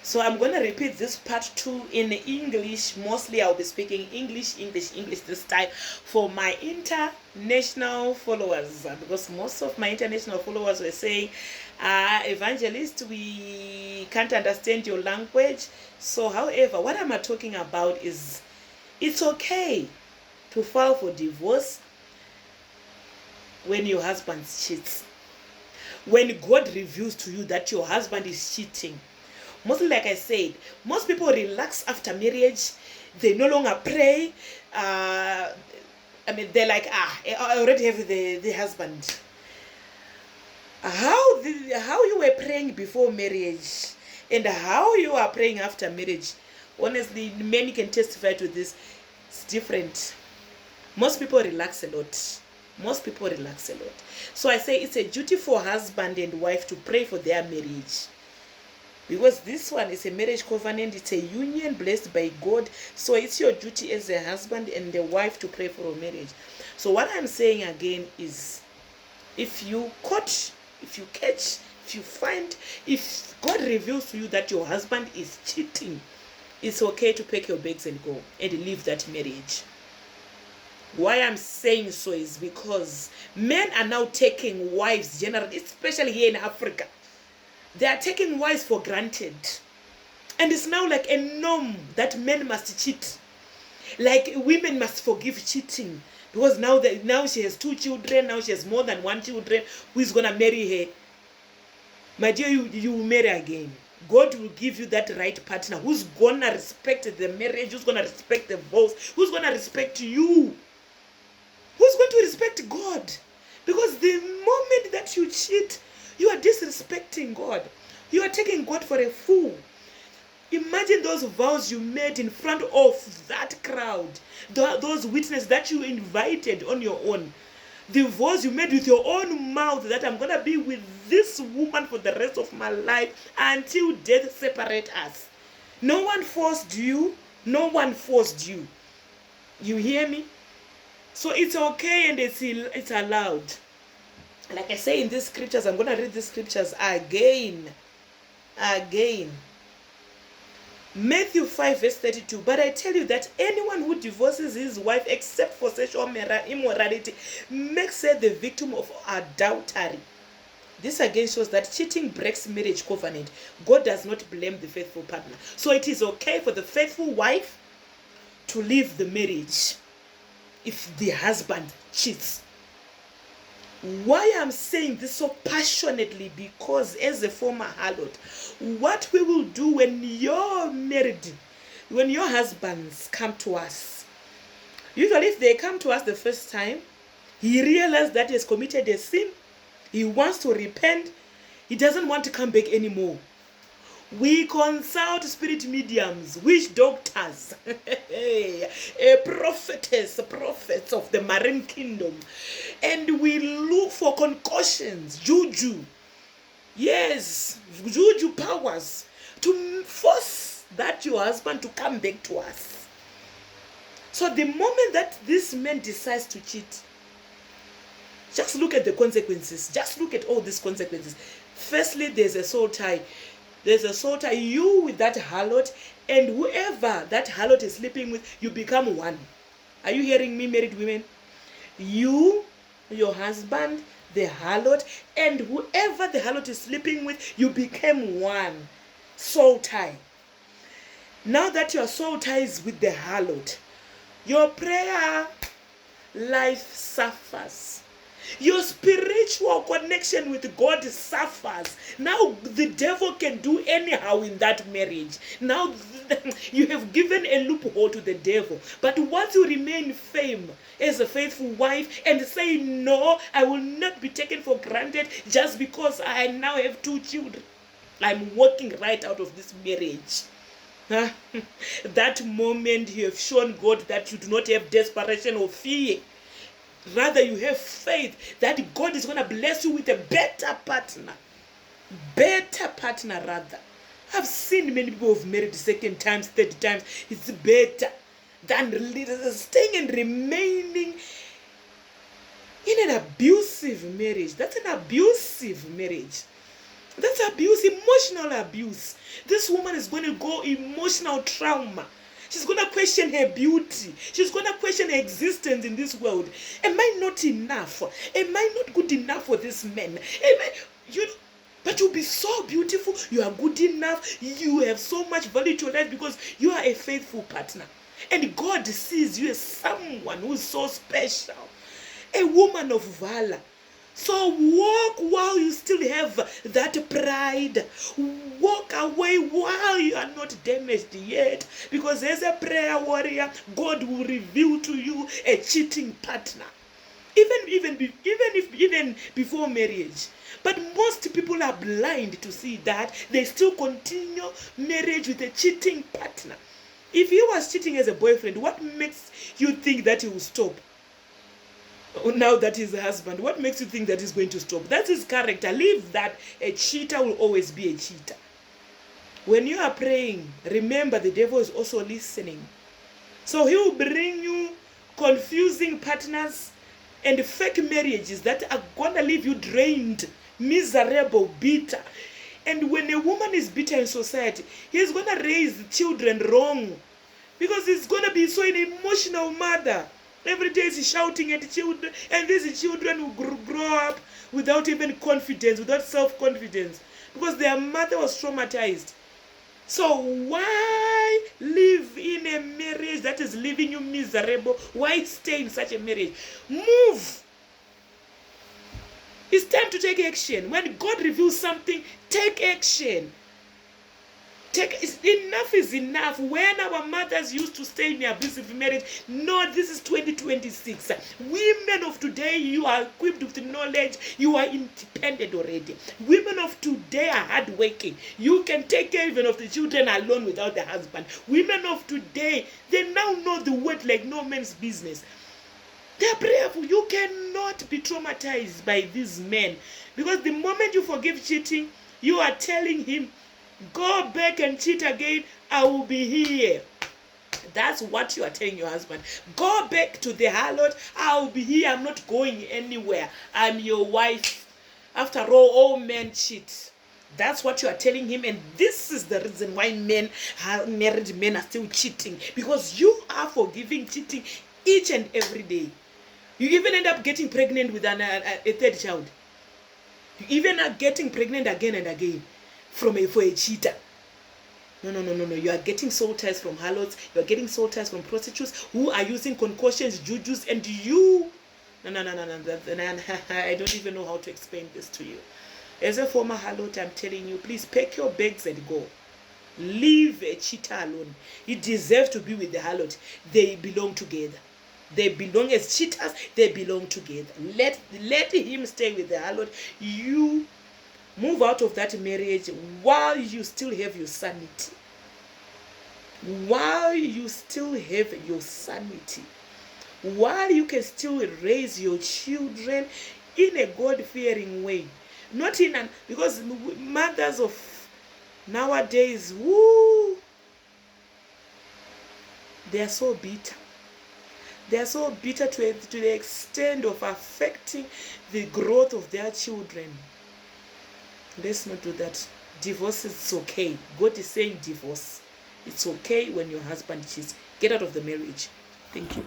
So I'm going to repeat this part 2 in English. Mostly I'll be speaking English this time for my international followers, because most of my international followers were saying, Evangelist, we can't understand your language. So however, what I'm talking about is it's okay to file for divorce when your husband cheats. When God reveals to you that your husband is cheating. Mostly, like I said, most people relax after marriage. They no longer pray. They're like, I already have the husband. How you were praying before marriage and how you are praying after marriage, honestly, many can testify to this. It's different. Most people relax a lot. So I say it's a duty for husband and wife to pray for their marriage. Because this one is a marriage covenant, it's a union blessed by God. So it's your duty as a husband and the wife to pray for a marriage. So what I'm saying again is, if you catch, if you find, if God reveals to you that your husband is cheating, it's okay to pack your bags and go and leave that marriage. Why I'm saying so is because men are now taking wives generally, especially here in Africa. They are taking wives for granted. And it's now like a norm that men must cheat. Like women must forgive cheating. Because now she has 2 children, now she has more than 1 children. Who is going to marry her? My dear, you will marry again. God will give you that right partner who's going to respect the marriage, who's going to respect the vows, who's going to respect you. Who's going to respect God? Because the moment that you cheat, you are disrespecting God. You are taking God for a fool. Imagine those vows you made in front of that crowd, those witnesses that you invited on your own. The vows you made with your own mouth that I'm going to be with this woman for the rest of my life until death separates us. No one forced you. No one forced you. You hear me? So it's okay and it's allowed. Like I say in these scriptures, I'm going to read these scriptures again. Matthew 5 verse 32. But I tell you that anyone who divorces his wife except for sexual immorality makes her the victim of adultery. This again shows that cheating breaks marriage covenant. God does not blame the faithful partner. So it is okay for the faithful wife to leave the marriage if the husband cheats. Why I'm saying this so passionately, because as a former harlot, what we will do when you're married, when your husbands come to us, usually if they come to us the first time, he realizes that he has committed a sin, he wants to repent, he doesn't want to come back anymore. We consult spirit mediums, witch doctors, prophets of the marine kingdom, and we look for concussions, juju. Yes, juju powers to force that your husband to come back to us. So the moment that this man decides to cheat, just look at the consequences. Just look at all these consequences. Firstly, there's a soul tie. There's a soul tie. You with that harlot, and whoever that harlot is sleeping with, you become one. Are you hearing me, married women? You, your husband, the harlot, and whoever the harlot is sleeping with, you became one. Soul tie. Now that your soul ties with the harlot, your prayer life suffers. Your spiritual connection with God suffers. Now the devil can do anyhow in that marriage. Now you have given a loophole to the devil. But once you remain firm as a faithful wife and say, no, I will not be taken for granted just because I now have 2 children, I'm walking right out of this marriage. That moment you have shown God that you do not have desperation or fear. Rather, you have faith that God is going to bless you with a better partner. Better partner, rather. I've seen many people who've married 2nd times, 3rd times. It's better than staying and remaining in an abusive marriage. That's an abusive marriage. That's abuse, emotional abuse. This woman is going to go emotional trauma. She's going to question her beauty. She's going to question her existence in this world. Am I not enough? Am I not good enough for this man? But you'll be so beautiful. You are good enough. You have so much value to your life because you are a faithful partner. And God sees you as someone who is so special. A woman of valor. So walk while you still have that pride. Walk away while you are not damaged yet. Because as a prayer warrior, God will reveal to you a cheating partner. Even before marriage. But most people are blind to see that. They still continue marriage with a cheating partner. If he was cheating as a boyfriend, what makes you think that he will stop? Now that he's a husband, what makes you think that he's going to stop? That's his character. Leave that. A cheater will always be a cheater. When you are praying, remember the devil is also listening. So he will bring you confusing partners and fake marriages that are going to leave you drained, miserable, bitter. And when a woman is bitter in society, he's going to raise children wrong. Because he's going to be so an emotional mother. Every day he's shouting at children, and these children will grow up without even confidence, without self-confidence, because their mother was traumatized. So why live in a marriage that is leaving you miserable? Why stay in such a marriage? Move. It's time to take action. When God reveals something, take action. Enough is enough. When our mothers used to stay in abusive marriage, no, this is 2026. Women of today, you are equipped with knowledge. You are independent already. Women of today are hardworking. You can take care even of the children alone without the husband. Women of today, they now know the word like no man's business. They are prayerful. You cannot be traumatized by these men, because the moment you forgive cheating, you are telling him, go back and cheat again, I will be here. That's what you are telling your husband. Go back to the harlot, I will be here, I'm not going anywhere. I'm your wife. After all men cheat. That's what you are telling him, and this is the reason why married men are still cheating. Because you are forgiving cheating each and every day. You even end up getting pregnant with a third child. You even are getting pregnant again and again. For a cheater. No. You are getting soul ties from harlots. You are getting soul ties from prostitutes who are using concoctions, jujus, and you. No. I don't even know how to explain this to you. As a former harlot, I'm telling you, please pack your bags and go. Leave a cheater alone. He deserves to be with the harlot. They belong together. They belong as cheaters. They belong together. Let him stay with the harlot. You move out of that marriage while you still have your sanity. While you still have your sanity. While you can still raise your children in a God-fearing way. Not in because mothers of nowadays, they are so bitter. They are so bitter to the extent of affecting the growth of their children. Let's not do that. Divorce is okay. God is saying divorce. It's okay when your husband cheats. Get out of the marriage. Thank you.